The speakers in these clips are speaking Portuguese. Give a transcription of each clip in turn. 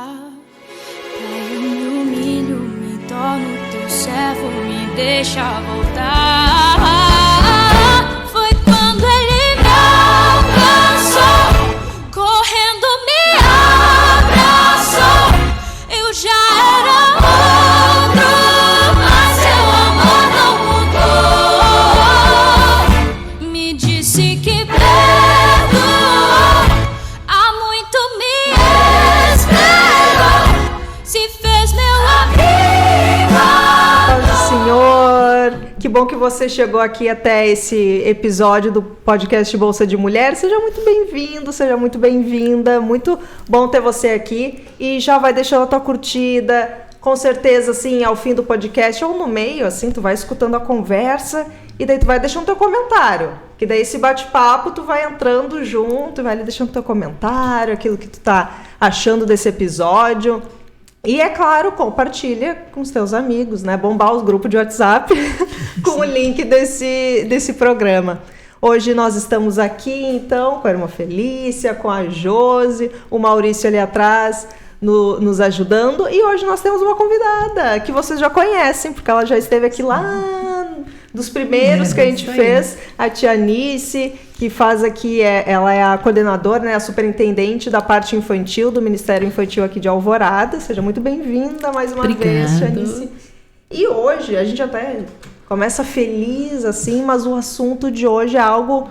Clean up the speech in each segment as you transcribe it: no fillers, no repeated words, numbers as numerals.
Pai, eu me humilho, me torno teu servo, me deixa voltar. Foi quando ele me alcançou, correndo me abraçou. Eu já era outro, mas seu amor não mudou. Me disse que perdoou, há muito me esperou, se fez meu amigo. Senhor, que bom que você chegou aqui até esse episódio do podcast Bolsa de Mulher. Seja muito bem-vindo, seja muito bem-vinda. Muito bom ter você aqui. E já vai deixando a tua curtida. Com certeza, assim, ao fim do podcast ou no meio, assim, tu vai escutando a conversa e daí tu vai deixando teu comentário. Que daí esse bate-papo tu vai entrando junto e vai ali deixando teu comentário, aquilo que tu tá achando desse episódio. E, é claro, compartilha com os teus amigos, né? Bombar os grupos de WhatsApp com o link desse programa. Hoje nós estamos aqui, então, com a irmã Felícia, com a Josi, o Maurício ali atrás nos ajudando. E hoje nós temos uma convidada que vocês já conhecem, porque ela já esteve aqui lá dos primeiros que a gente fez, a tia Anice, que faz aqui, ela é a coordenadora, né, a superintendente da parte infantil do Ministério Infantil aqui de Alvorada. Seja muito bem-vinda mais uma vez, tia Anice. E hoje, a gente até começa feliz, assim, mas o assunto de hoje é algo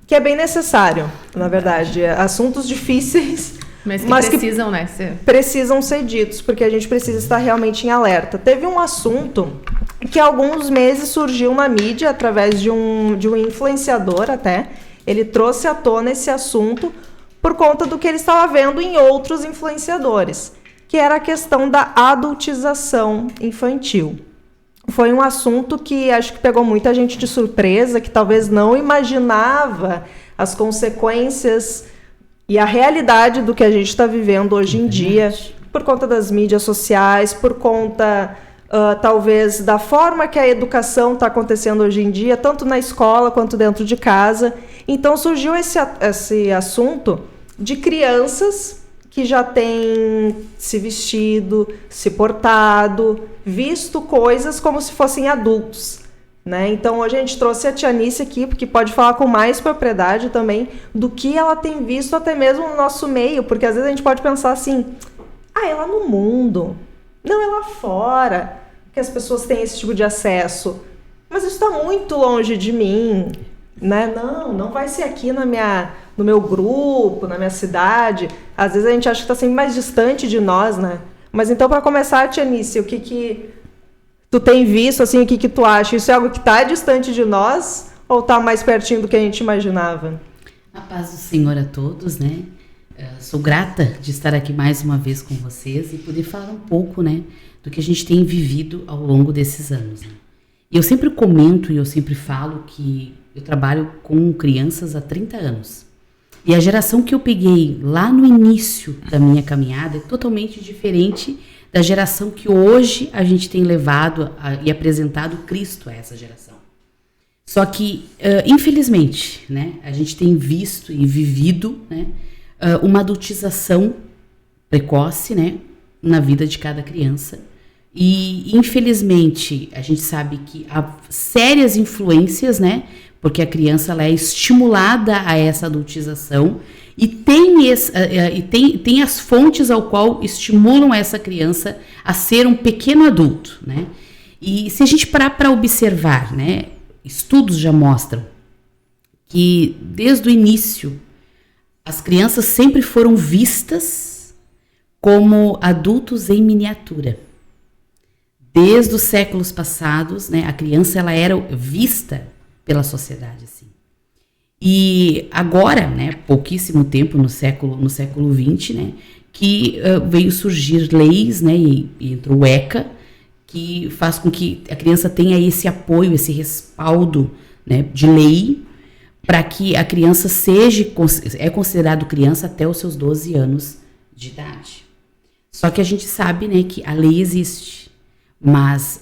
que é bem necessário, na verdade. Assuntos difíceis, mas precisam, né? Precisam ser ditos, porque a gente precisa estar realmente em alerta. Teve um assunto que há alguns meses surgiu na mídia, através de um influenciador até. Ele trouxe à tona esse assunto por conta do que ele estava vendo em outros influenciadores, que era a questão da adultização infantil. Foi um assunto que acho que pegou muita gente de surpresa, que talvez não imaginava as consequências e a realidade do que a gente está vivendo hoje em dia, por conta das mídias sociais, por conta, talvez, da forma que a educação está acontecendo hoje em dia, tanto na escola quanto dentro de casa. Então surgiu esse assunto de crianças que já têm se vestido, se portado, visto coisas como se fossem adultos, né? Então hoje a gente trouxe a tia Anice aqui, porque pode falar com mais propriedade também do que ela tem visto até mesmo no nosso meio, porque às vezes a gente pode pensar assim, é lá no mundo, não é lá fora que as pessoas têm esse tipo de acesso, mas isso está muito longe de mim, né? Não vai ser aqui no meu grupo, na minha cidade. Às vezes a gente acha que está sempre mais distante de nós, né? Mas então, para começar, tia Anice, o que tu tem visto, assim, o que tu acha? Isso é algo que está distante de nós ou está mais pertinho do que a gente imaginava? A paz do Senhor a todos, né? Sou grata de estar aqui mais uma vez com vocês e poder falar um pouco, né, do que a gente tem vivido ao longo desses anos, né? E eu sempre comento e eu sempre falo que eu trabalho com crianças há 30 anos. E a geração que eu peguei lá no início da minha caminhada é totalmente diferente da geração que hoje a gente tem levado e apresentado Cristo a essa geração. Só que, infelizmente, né, a gente tem visto e vivido, né, uma adultização precoce, né, na vida de cada criança. E, infelizmente, a gente sabe que há sérias influências, né, porque a criança ela é estimulada a essa adultização e tem as fontes ao qual estimulam essa criança a ser um pequeno adulto, né? E se a gente parar para observar, né, estudos já mostram que desde o início as crianças sempre foram vistas como adultos em miniatura. Desde os séculos passados, né, a criança ela era vista pela sociedade, assim. E agora, né, pouquíssimo tempo no século XX, né, que veio surgir leis, né, e entrou o ECA, que faz com que a criança tenha esse apoio, esse respaldo, né, de lei, para que a criança é considerado criança até os seus 12 anos de idade. Só que a gente sabe, né, que a lei existe, mas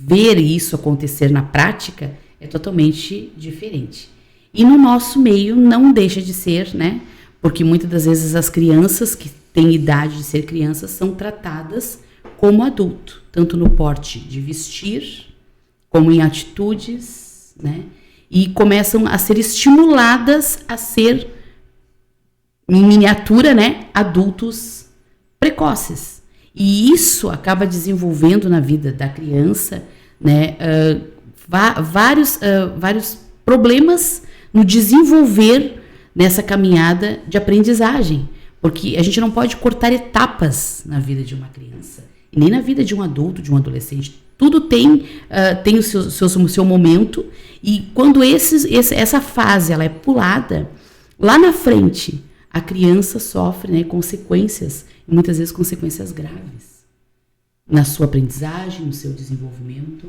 ver isso acontecer na prática é totalmente diferente. E no nosso meio não deixa de ser, né, Porque muitas das vezes as crianças que têm idade de ser crianças são tratadas como adulto, tanto no porte de vestir, como em atitudes, né? E começam a ser estimuladas a ser, em miniatura, né, adultos precoces. E isso acaba desenvolvendo na vida da criança, né, vários problemas no desenvolver nessa caminhada de aprendizagem. Porque a gente não pode cortar etapas na vida de uma criança, e nem na vida de um adulto, de um adolescente. Tudo tem o seu momento, e quando essa fase ela é pulada, lá na frente, a criança sofre, né, consequências, e muitas vezes consequências graves, na sua aprendizagem, no seu desenvolvimento.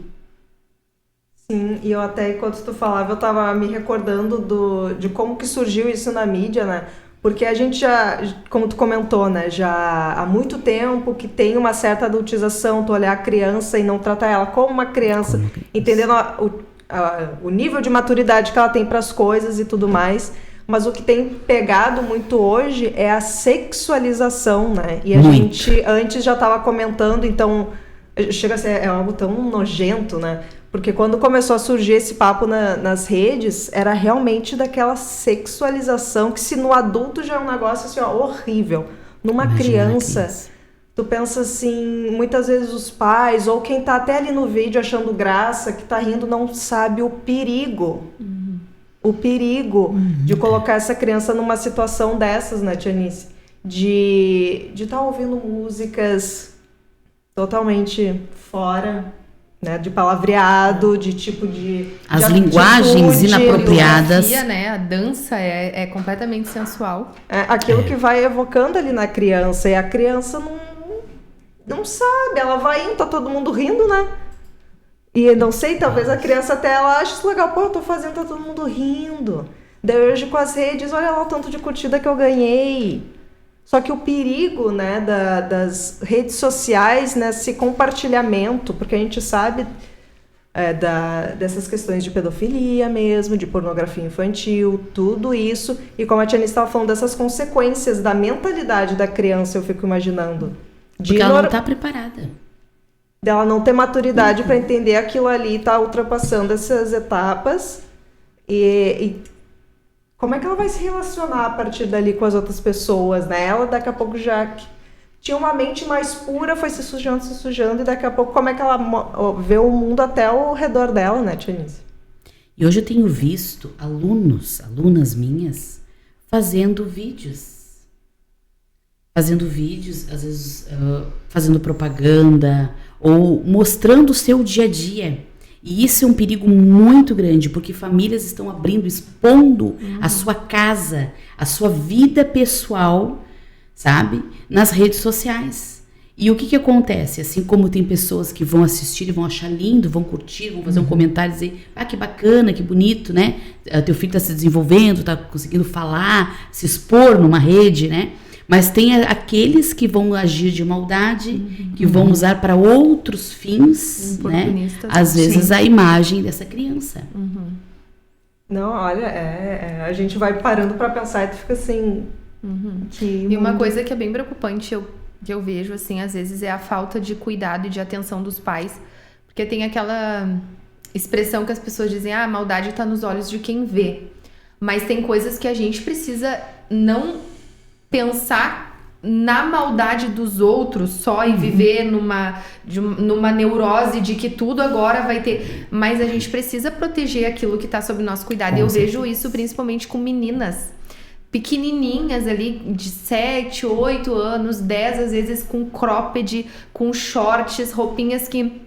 Sim, e eu até, enquanto tu falava, eu tava me recordando de como que surgiu isso na mídia, né? Porque a gente já, como tu comentou, né, já há muito tempo que tem uma certa adultização, tu olhar a criança e não tratar ela como uma criança, entendendo o nível de maturidade que ela tem para as coisas e tudo mais. Mas o que tem pegado muito hoje é a sexualização, né? E a gente antes já estava comentando, então chega a ser algo tão nojento, né? Porque quando começou a surgir esse papo nas redes, era realmente daquela sexualização que, se no adulto já é um negócio assim, ó, horrível. Numa criança, tu pensa assim, muitas vezes os pais, ou quem tá até ali no vídeo achando graça, que tá rindo, não sabe o perigo. O perigo de colocar essa criança numa situação dessas, né, Tianice? De estar ouvindo músicas totalmente fora, né, de palavreado, de tipo de... As linguagens inapropriadas. Né? A dança é completamente sensual. Aquilo que vai evocando ali na criança, e a criança não sabe, ela vai indo, tá todo mundo rindo, né? E não sei, talvez a criança até ela ache isso legal, pô, eu tô fazendo, tá todo mundo rindo. Daí hoje com as redes, olha lá o tanto de curtida que eu ganhei. Só que o perigo, né, das redes sociais nesse compartilhamento, porque a gente sabe dessas questões de pedofilia mesmo, de pornografia infantil, tudo isso, e como a Tianice estava falando, dessas consequências da mentalidade da criança, eu fico imaginando. Porque ela não está preparada. Dela não ter maturidade para entender aquilo ali, tá ultrapassando essas etapas, e como é que ela vai se relacionar a partir dali com as outras pessoas, né? Ela daqui a pouco já tinha uma mente mais pura, foi se sujando, e daqui a pouco como é que ela vê o mundo até ao redor dela, né, Tianice? E hoje eu tenho visto alunas minhas, fazendo vídeos, às vezes fazendo propaganda, ou mostrando o seu dia a dia. E isso é um perigo muito grande, porque famílias estão expondo a sua casa, a sua vida pessoal, sabe? Nas redes sociais. E o que acontece? Assim como tem pessoas que vão assistir e vão achar lindo, vão curtir, vão fazer um comentário e dizer, que bacana, que bonito, né? Teu filho está se desenvolvendo, está conseguindo falar, se expor numa rede, né? Mas tem aqueles que vão agir de maldade, que vão usar para outros fins, né? Às vezes a imagem dessa criança. Não, olha, a gente vai parando para pensar e tu fica assim... E uma coisa que é bem preocupante, que eu vejo, assim, às vezes é a falta de cuidado e de atenção dos pais. Porque tem aquela expressão que as pessoas dizem, a maldade está nos olhos de quem vê. Mas tem coisas que a gente precisa não pensar na maldade dos outros só e viver numa neurose de que tudo agora vai ter... Mas a gente precisa proteger aquilo que está sob nosso cuidado. E eu vejo isso principalmente com meninas pequenininhas ali, de 7, 8 anos, 10 às vezes, com cropped, com shorts, roupinhas que...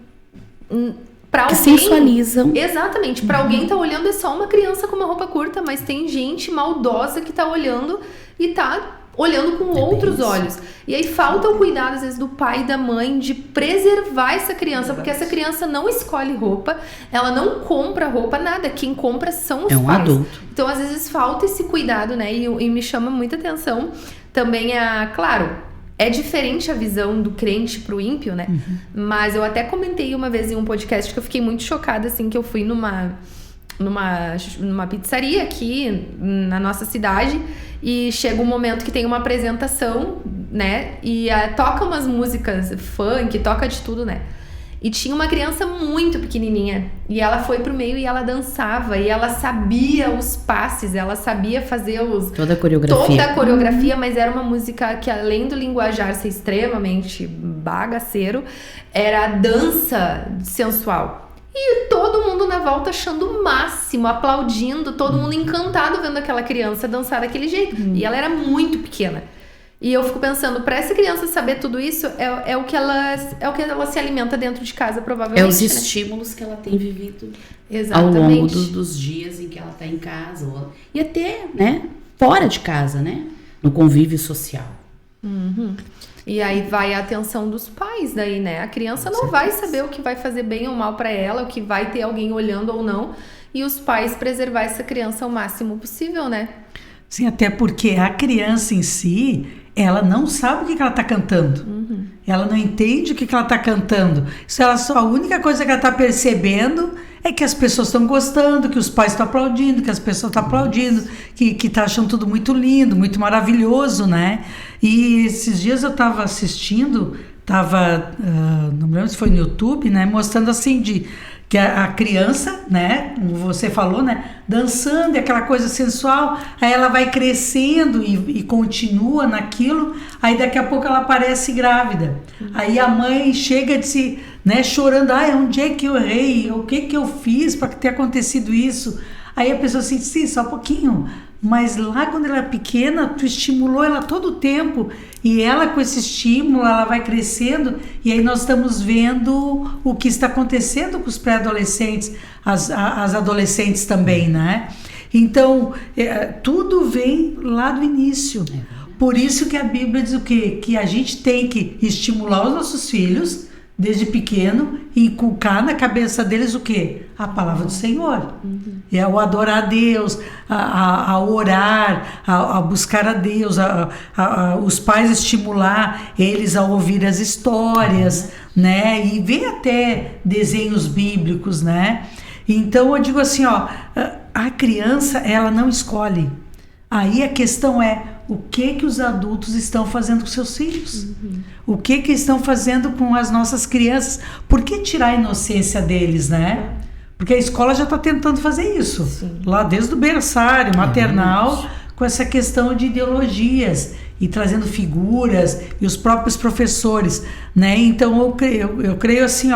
Pra que alguém, sensualizam. Exatamente. Pra alguém tá olhando, é só uma criança com uma roupa curta, mas tem gente maldosa que tá olhando e tá olhando com outros olhos. E aí falta o cuidado, às vezes, do pai e da mãe de preservar essa criança, porque essa criança não escolhe roupa, ela não compra roupa, nada. Quem compra são os pais. Adulto. Então, às vezes, falta esse cuidado, né? E me chama muita atenção também claro, é diferente a visão do crente pro ímpio, né? Mas eu até comentei uma vez em um podcast que eu fiquei muito chocada, assim, que eu fui numa pizzaria aqui na nossa cidade, e chega um momento que tem uma apresentação, né? E toca umas músicas funk, toca de tudo, né? E tinha uma criança muito pequenininha, e ela foi pro meio e ela dançava, e ela sabia os passes, ela sabia fazer toda a coreografia. Toda a coreografia, mas era uma música que, além do linguajar ser extremamente bagaceiro, era a dança sensual. E todo mundo na volta achando o máximo, aplaudindo, todo mundo encantado vendo aquela criança dançar daquele jeito. E ela era muito pequena. E eu fico pensando, para essa criança saber tudo isso, é o que ela se alimenta dentro de casa, provavelmente. É os estímulos que ela tem vivido Exatamente. ao longo dos dias em que ela está em casa. E até, né, fora de casa, né? No convívio social. Uhum. E aí vai a atenção dos pais daí, né? A criança não vai saber o que vai fazer bem ou mal para ela, o que vai ter alguém olhando ou não. E os pais preservar essa criança o máximo possível, né? Sim, até porque a criança em si, ela não sabe o que ela está cantando. Uhum. Ela não entende o que ela está cantando. Isso ela só, a única coisa que ela está percebendo é que as pessoas estão gostando, que os pais estão aplaudindo, que as pessoas estão aplaudindo, que está achando tudo muito lindo, muito maravilhoso, né? E esses dias eu estava assistindo, não me lembro se foi no YouTube, né? Mostrando assim que a criança, né, como você falou, né, dançando, e aquela coisa sensual, aí ela vai crescendo e continua naquilo, aí daqui a pouco ela aparece grávida. Aí a mãe chega né, chorando, onde é que eu errei? O que eu fiz para ter acontecido isso? Aí a pessoa assim, sim, só um pouquinho. Mas lá quando ela é pequena, tu estimulou ela todo o tempo. E ela com esse estímulo, ela vai crescendo. E aí nós estamos vendo o que está acontecendo com os pré-adolescentes, as adolescentes também, né? Então, tudo vem lá do início. Por isso que a Bíblia diz o quê? Que a gente tem que estimular os nossos filhos desde pequeno e inculcar na cabeça deles o quê? A palavra do Senhor. É o adorar a Deus, a orar, a buscar a Deus, os pais estimular eles a ouvir as histórias, né? E ver até desenhos bíblicos, né? Então eu digo assim, a criança, ela não escolhe. Aí a questão é o que os adultos estão fazendo com seus filhos? O que estão fazendo com as nossas crianças? Por que tirar a inocência deles, né? Porque a escola já está tentando fazer isso. Sim. Lá desde o berçário, maternal, com essa questão de ideologias e trazendo figuras e os próprios professores, né? Então eu creio assim,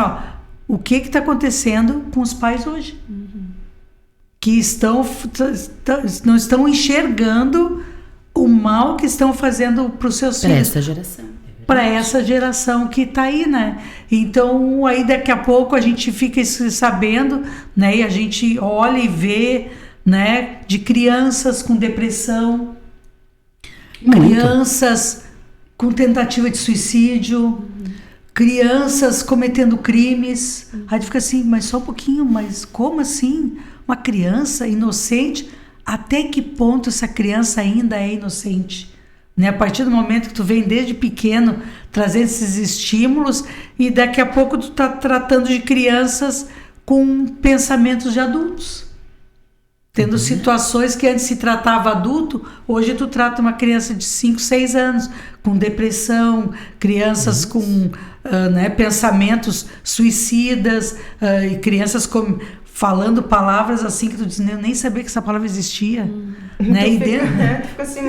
o que está acontecendo com os pais hoje? Que não estão enxergando o mal que estão fazendo para os seus filhos. Para essa geração. Para essa geração que está aí, né? Então, aí daqui a pouco a gente fica sabendo, né? E a gente olha e vê, né? De crianças com depressão, crianças com tentativa de suicídio, crianças cometendo crimes. Aí fica assim, mas só um pouquinho, mas como assim? Uma criança inocente, até que ponto essa criança ainda é inocente? Né? A partir do momento que tu vem desde pequeno trazendo esses estímulos e daqui a pouco tu tá tratando de crianças com pensamentos de adultos. Tendo situações que antes se tratava adulto, hoje tu trata uma criança de 5, 6 anos com depressão, crianças com pensamentos suicidas, e crianças falando palavras assim que tu diz, eu nem sabia que essa palavra existia. Né? Tu fica assim,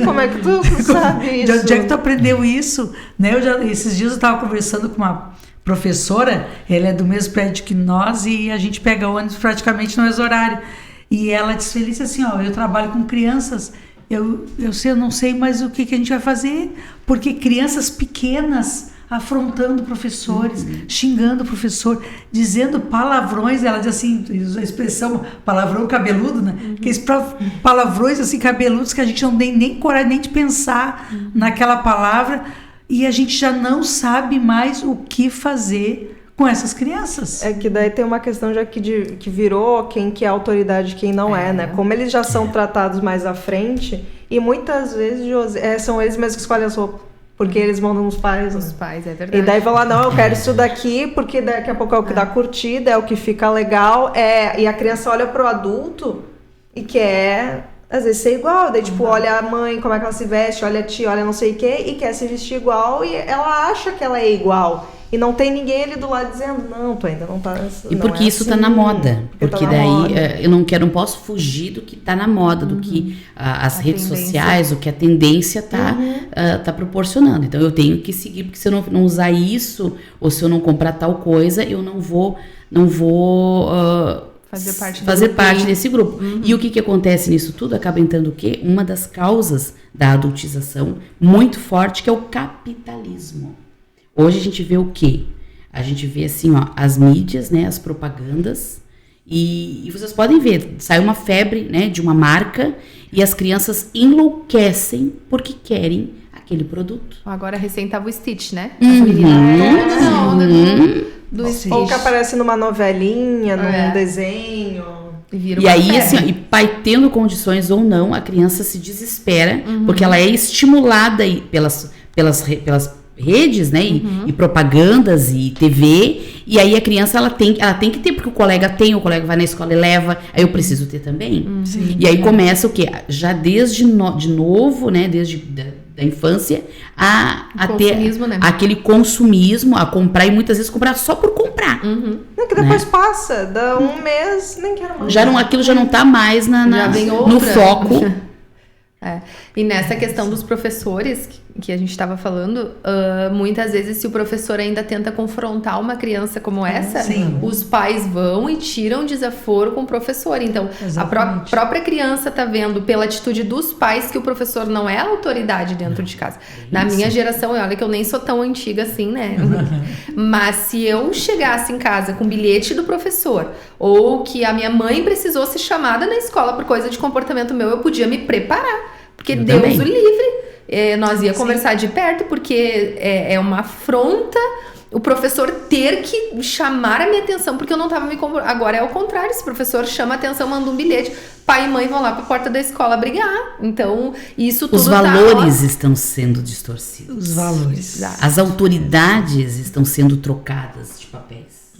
como é que tu sabe isso? Onde é que tu aprendeu isso? Né? Esses dias eu estava conversando com uma professora, ela é do mesmo prédio que nós e a gente pega ônibus praticamente no mesmo horário. E ela disse feliz assim, eu trabalho com crianças, eu não sei mais o que a gente vai fazer, porque crianças pequenas afrontando professores, xingando o professor, dizendo palavrões, ela diz assim, a expressão palavrão cabeludo, né? Aqueles palavrões assim cabeludos que a gente não tem nem coragem nem de pensar naquela palavra e a gente já não sabe mais o que fazer com essas crianças. É que daí tem uma questão já que virou quem que é autoridade e quem não é, né? Como eles já são tratados mais à frente e muitas vezes são eles mesmos que escolhem as roupas. Porque eles mandam os pais, Os né? pais, é verdade. E daí vão lá, não, eu quero isso daqui, porque daqui a pouco é o que dá curtida, é o que fica legal. E a criança olha pro adulto e quer, às vezes, ser igual. Daí, tipo, olha a mãe, como é que ela se veste, olha a tia, olha não sei o quê, e quer se vestir igual, e ela acha que ela é igual. E não tem ninguém ali do lado dizendo, não, tu ainda não tá... E porque não é isso tá assim, na moda. porque Porque tá na daí moda. eu não posso fugir do que tá na moda, do que as redes tendência. sociais, o que a tendência tá proporcionando. Então eu tenho que seguir, porque se eu não usar isso, ou se eu não comprar tal coisa, eu não vou Fazer parte desse grupo. E o que acontece nisso tudo? Acaba entrando o quê? Uma das causas da adultização muito forte, que é o capitalismo. Hoje a gente vê o quê? A gente vê assim, ó, as mídias, né, as propagandas, e vocês podem ver, sai uma febre, né, de uma marca, e as crianças enlouquecem porque querem aquele produto. Agora recém tava o Stitch, né? As meninas todas na onda do Stitch. Ou que aparece numa novelinha, num desenho. Vira E uma aí, febre. assim, ó, e pai tendo condições ou não, a criança se desespera, porque ela é estimulada aí pelas redes, né, e propagandas e TV, e aí a criança ela tem que ter, porque o colega vai na escola e leva, aí eu preciso ter também. E aí começa o quê? Já desde de novo, né, desde da infância, a ter consumismo, né? aquele consumismo, a comprar, e muitas vezes comprar só por comprar. Não, que depois passa, dá um mês, nem quero mais. Aquilo já não tá mais Já vem no outra. foco. E nessa questão dos professores que a gente estava falando, muitas vezes se o professor ainda tenta confrontar uma criança como essa, sim. os pais vão e tiram desaforo com o professor. Então, Exatamente. a própria criança tá vendo pela atitude dos pais que o professor não é a autoridade dentro de casa. Na minha geração, e olha que eu nem sou tão antiga assim, né? Mas se eu chegasse em casa com bilhete do professor, ou que a minha mãe precisou ser chamada na escola por coisa de comportamento meu, eu podia me preparar. Porque Eu Deus também. o livre. Nós ia conversar de perto, porque é uma afronta o professor ter que chamar a minha atenção, porque eu não tava me comportando. Agora é o contrário, esse professor chama a atenção, manda um bilhete, pai e mãe vão lá pra porta da escola brigar. Então, isso tudo Os valores estão sendo distorcidos. Os valores. As autoridades estão sendo trocadas de papéis.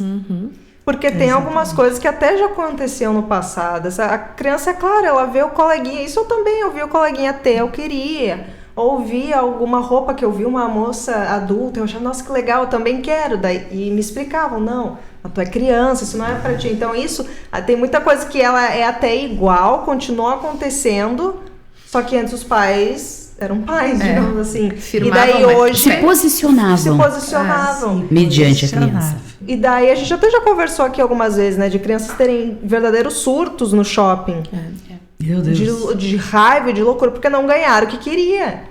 Porque tem algumas coisas que até já aconteciam no passado. A criança, é claro, ela vê o coleguinha. Isso eu também ouvi o coleguinha ter, eu queria. Ou via alguma roupa que eu vi uma moça adulta, eu achava, nossa, que legal, eu também quero. Daí, e me explicavam, não, tu é criança, isso não é pra ti. Então isso, tem muita coisa que ela é até igual, continua acontecendo, só que antes os pais eram pais, digamos assim. Firmavam, e daí né? hoje Se posicionavam se posicionavam. mediante a criança. E daí a gente até já conversou aqui algumas vezes, né? De crianças terem verdadeiros surtos no shopping. Meu Deus. De raiva, de loucura, porque não ganharam o que queria.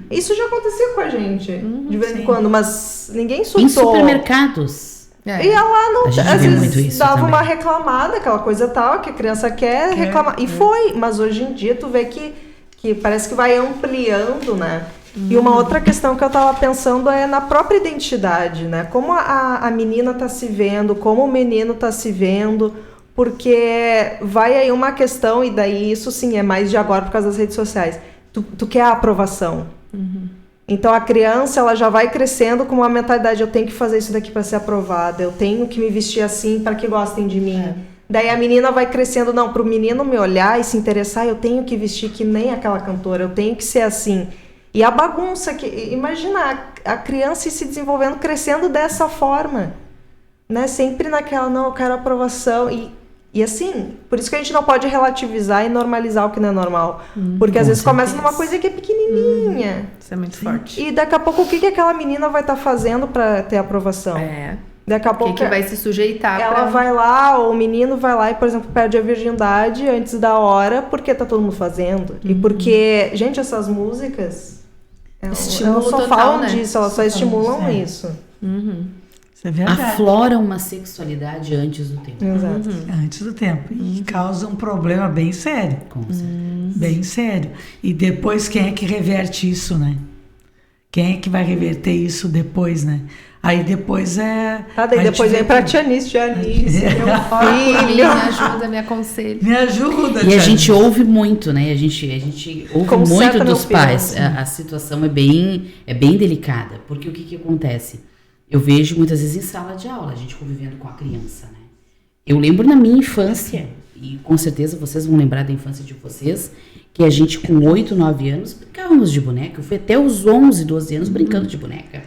Isso já acontecia com a gente, de vez em quando, mas ninguém surtou. Em supermercados. E ela não, A gente às vê vezes muito isso dava também. uma reclamada, aquela coisa tal, que a criança quer reclamar. E foi, mas hoje em dia tu vê que parece que vai ampliando, né? E uma outra questão que eu tava pensando é na própria identidade, né? Como a menina tá se vendo, como o menino tá se vendo, porque vai aí uma questão, e daí isso sim é mais de agora por causa das redes sociais. Tu quer a aprovação. Então a criança ela já vai crescendo com uma mentalidade, eu tenho que fazer isso daqui para ser aprovada, eu tenho que me vestir assim para que gostem de mim. Daí a menina vai crescendo, não, pro menino me olhar e se interessar, eu tenho que vestir que nem aquela cantora, eu tenho que ser assim. E a bagunça, imagina a criança se desenvolvendo, crescendo dessa forma, né? Sempre naquela, não, eu quero aprovação. E assim, por isso que a gente não pode relativizar e normalizar o que não é normal. Porque às vezes começa numa coisa que é pequenininha. Isso é muito forte. E daqui a pouco, o que aquela menina vai estar fazendo para ter aprovação? Daqui a O pouco que vai se sujeitar ela vai lá, ou o menino vai lá e, por exemplo, perde a virgindade antes da hora, porque tá todo mundo fazendo. E porque, gente, essas músicas, elas só total, falam né? disso, elas só estimulam isso. Isso é verdade. Afloram uma sexualidade antes do tempo. Exato. Antes do tempo. E causa um problema bem sério. Com certeza. Bem sério. E depois quem é que reverte isso, né? Quem é que vai reverter isso depois, né? Aí depois é... Daí a depois gente vem pra Tianice, meu Me filho. ajuda, me aconselha. Me ajuda, E a gente ouve muito, né? A gente ouve Conserta muito meu dos filho. pais. A situação é bem delicada. Porque o que acontece? Eu vejo muitas vezes em sala de aula, a gente convivendo com a criança, né? Eu lembro na minha infância, e com certeza vocês vão lembrar da infância de vocês, que a gente com 8, 9 anos brincávamos de boneca. Eu fui até os 11, 12 anos brincando de boneca.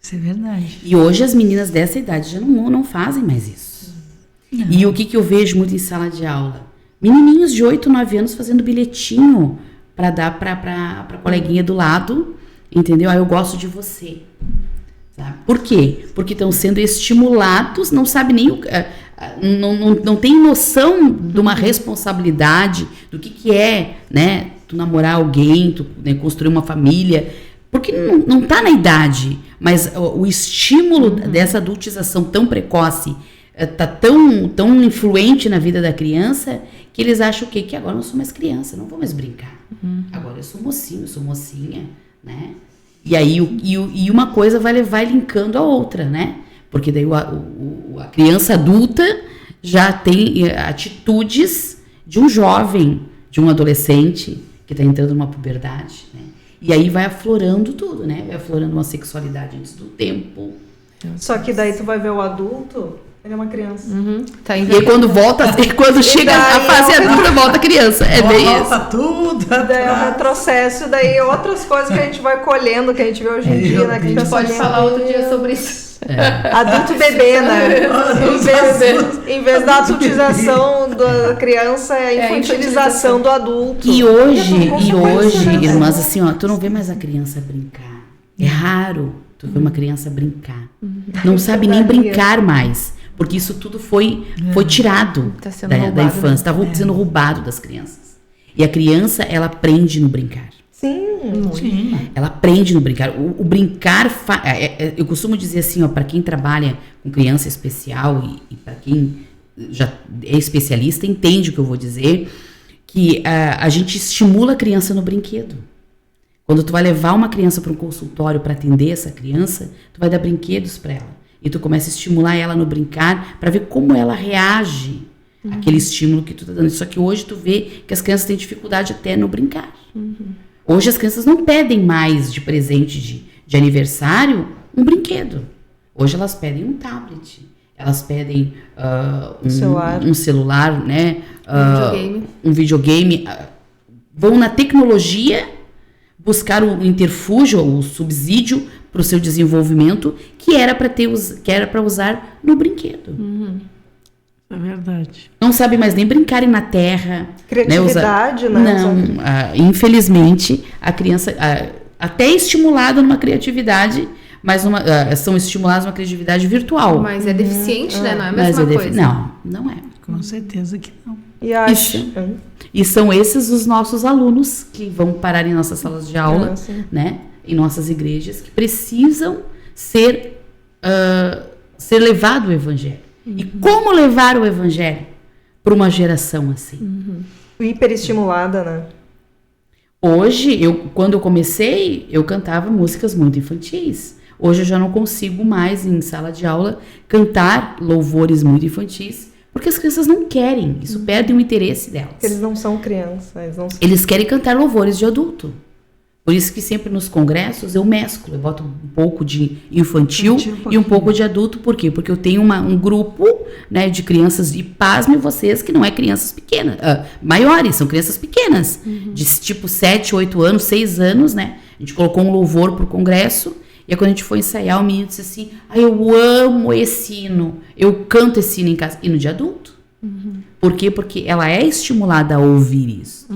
Isso é verdade. E hoje as meninas dessa idade já não fazem mais isso. Não. E o que eu vejo muito em sala de aula? Menininhos de 8, 9 anos fazendo bilhetinho para dar pra coleguinha do lado, entendeu? Eu gosto de você. Sabe? Por quê? Porque estão sendo estimulados, não sabe nem não tem noção de uma responsabilidade, do que é, né? Tu namorar alguém, tu, né, construir uma família, porque não tá na idade, mas o estímulo dessa adultização tão precoce tá tão influente na vida da criança que eles acham o quê? Que agora eu não sou mais criança, não vou mais brincar. Agora eu sou mocinho, eu sou mocinha, né? E aí e uma coisa vai linkando a outra, né? Porque daí a criança adulta já tem atitudes de um jovem, de um adolescente que está entrando numa puberdade, né? E aí vai aflorando tudo, né? Vai aflorando uma sexualidade antes do tempo. Só que daí tu vai ver o adulto, ele é uma criança. Tá E aí quando chega a fase adulta, volta a criança. É bem isso. Volta tudo Daí é um atrás. retrocesso, daí outras coisas que a gente vai colhendo, que a gente vê hoje em dia, né? Que a gente Pode falar outro dia sobre isso. Adulto bebê, né? Em vez da adultização da criança, é a infantilização do adulto. E hoje, né? irmãs, assim, ó, tu não vê mais a criança brincar. É raro tu ver uma criança brincar. Não sabe nem brincar mais. Porque isso tudo foi tirado Tá sendo da roubado, infância. Está sendo roubado das crianças. E a criança, ela aprende no brincar. Sim. Ela aprende no brincar. O brincar, eu costumo dizer assim, ó, para quem trabalha com criança especial e para quem já é especialista, entende o que eu vou dizer, que a gente estimula a criança no brinquedo. Quando tu vai levar uma criança para um consultório para atender essa criança, tu vai dar brinquedos para ela. E tu começa a estimular ela no brincar para ver como ela reage àquele estímulo que tu tá dando. Só que hoje tu vê que as crianças têm dificuldade até no brincar. Hoje as crianças não pedem mais de presente de aniversário um brinquedo. Hoje elas pedem um tablet. Elas pedem um celular, né? Um videogame. Vão na tecnologia buscar o interfúgio, o subsídio para o seu desenvolvimento, que era para usar no brinquedo. É verdade. Não sabe mais nem brincarem na terra. Criatividade, né? Não, infelizmente, a criança até é estimulada numa criatividade, mas são estimuladas numa criatividade virtual. Mas é deficiente, né? Não é a mesma coisa. Não é. Com certeza que não. E acho... E são esses os nossos alunos que vão parar em nossas salas de aula, né? Em nossas igrejas, que precisam ser levado o evangelho. E como levar o evangelho para uma geração assim? Hiperestimulada, né? Hoje, quando eu comecei, eu cantava músicas muito infantis. Hoje eu já não consigo mais, em sala de aula, cantar louvores muito infantis, porque as crianças não querem. Isso perde o interesse delas. Porque eles não são crianças. Eles querem cantar louvores de adulto. Por isso que sempre nos congressos eu mesclo. Eu boto um pouco de infantil e um pouco de adulto. Por quê? Porque eu tenho um grupo, né, de crianças, e pasmem vocês, que não é crianças pequenas, maiores, são crianças pequenas. De tipo 7, 8 anos, 6 anos, né? A gente colocou um louvor pro congresso. E aí quando a gente foi ensaiar, o menino disse assim: eu amo esse hino. Eu canto esse hino em casa. Hino de adulto. Por quê? Porque ela é estimulada a ouvir isso.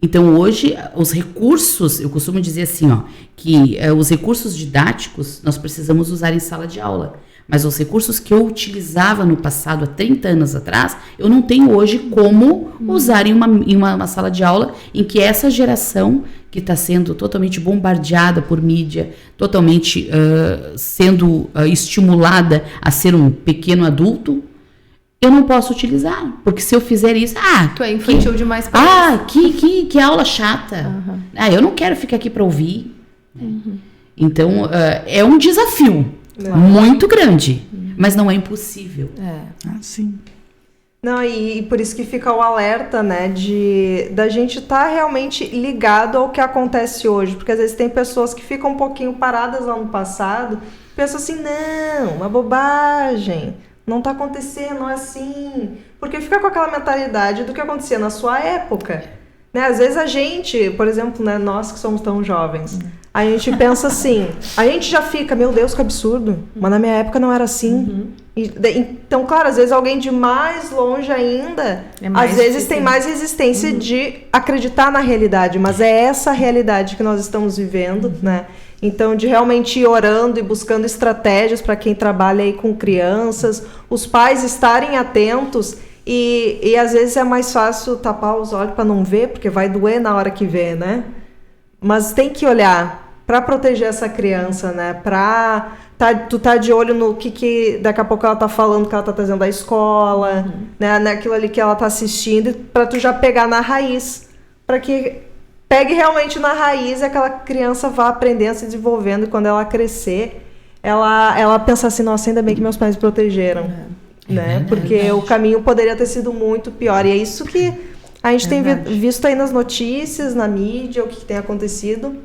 Então, hoje, os recursos, eu costumo dizer assim, ó, que os recursos didáticos nós precisamos usar em sala de aula. Mas os recursos que eu utilizava no passado, há 30 anos atrás, eu não tenho hoje como usar em uma sala de aula em que essa geração que está sendo totalmente bombardeada por mídia, totalmente sendo estimulada a ser um pequeno adulto, eu não posso utilizar, porque se eu fizer isso... Tu é infantil demais para isso. Que aula chata. Eu não quero ficar aqui para ouvir. né? Então, é um desafio muito grande, mas não é impossível. Sim. Não, e por isso que fica o alerta, né, da gente estar realmente ligado ao que acontece hoje, porque às vezes tem pessoas que ficam um pouquinho paradas lá no passado, pensam assim, não, uma bobagem, não tá acontecendo, não é assim, porque fica com aquela mentalidade do que acontecia na sua época, né, às vezes a gente, por exemplo, né, nós que somos tão jovens, a gente pensa assim, a gente já fica, meu Deus, que absurdo, mas na minha época não era assim. Então, claro, às vezes alguém de mais longe ainda, às vezes tem mais resistência de acreditar na realidade, mas é essa realidade que nós estamos vivendo, né? Então, de realmente ir orando e buscando estratégias para quem trabalha aí com crianças, os pais estarem atentos e às vezes é mais fácil tapar os olhos para não ver, porque vai doer na hora que vê, né? Mas tem que olhar para proteger essa criança, né? Tu tá de olho no que daqui a pouco ela tá falando, que ela tá trazendo da escola, né? Naquilo ali que ela tá assistindo, para tu já pegar na raiz, para que pegue realmente na raiz e aquela criança vá aprendendo, se desenvolvendo, e quando ela crescer, ela pensa assim, nossa, ainda bem que meus pais me protegeram, né? Porque o caminho poderia ter sido muito pior, e é isso que a gente tem visto aí nas notícias, na mídia, o que tem acontecido.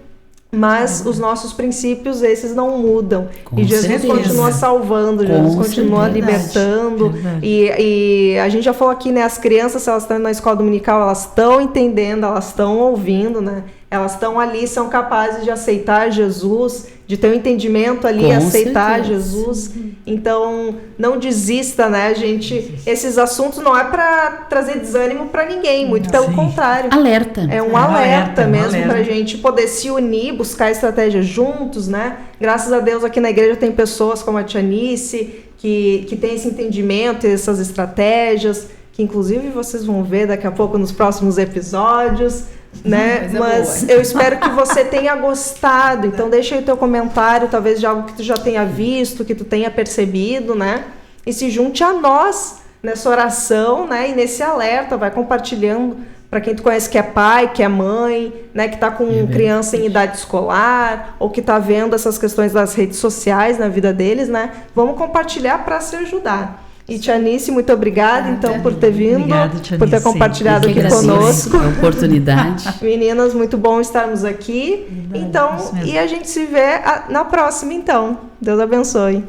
Mas os nossos princípios, esses não mudam. Com e Jesus certeza. continua salvando, Jesus continua libertando. E a gente já falou aqui, né? As crianças, se elas estão na escola dominical, elas estão entendendo, elas estão ouvindo, né? Elas estão ali, são capazes de aceitar Jesus, de ter um entendimento ali, Com aceitar certeza. Jesus. Então, não desista, né, gente? Esses assuntos não é para trazer desânimo para ninguém, muito pelo contrário. Alerta. É um alerta mesmo para a gente poder se unir, buscar estratégias juntos, né? Graças a Deus aqui na igreja tem pessoas como a Tianice, que tem esse entendimento, essas estratégias, que inclusive vocês vão ver daqui a pouco nos próximos episódios, né? Mas eu espero que você tenha gostado. Então deixa aí o teu comentário, talvez de algo que tu já tenha visto, que tu tenha percebido, né? E se junte a nós nessa oração, né? E nesse alerta, vai compartilhando para quem tu conhece que é pai, que é mãe, né? Que tá com criança em idade escolar, ou que tá vendo essas questões das redes sociais na vida deles, né? Vamos compartilhar para se ajudar. E Tianice, muito obrigada, então, por ter vindo, Obrigada, Tianice. por ter compartilhado Eu que aqui agradeço conosco. a oportunidade. Meninas, muito bom estarmos aqui. Verdade, Então, isso mesmo. e a gente se vê na próxima, então. Deus abençoe.